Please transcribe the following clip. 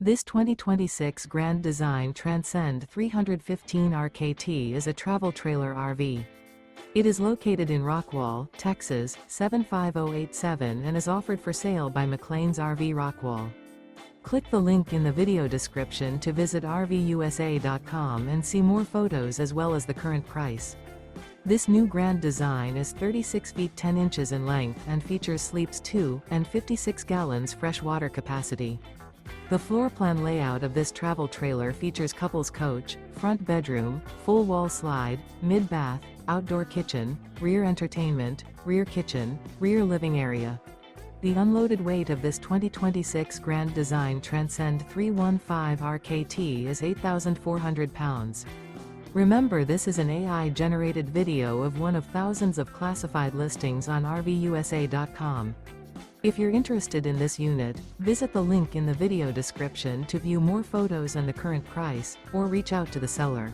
This 2026 Grand Design Transcend 315 RKT is a travel trailer RV. It is located in Rockwall, Texas, 75087 and is offered for sale by McClain's RV Rockwall. Click the link in the video description to visit RVUSA.com and see more photos as well as the current price. This new Grand Design is 36 feet 10 inches in length and features sleeps 2 and 56 gallons fresh water capacity. The floor plan layout of this travel trailer features couples coach, front bedroom, full wall slide, mid-bath, outdoor kitchen, rear entertainment, rear kitchen, rear living area. The unloaded weight of this 2026 Grand Design Transcend 315 RKT is 8,400 pounds. Remember, this is an AI-generated video of one of thousands of classified listings on RVUSA.com. If you're interested in this unit, visit the link in the video description to view more photos and the current price, or reach out to the seller.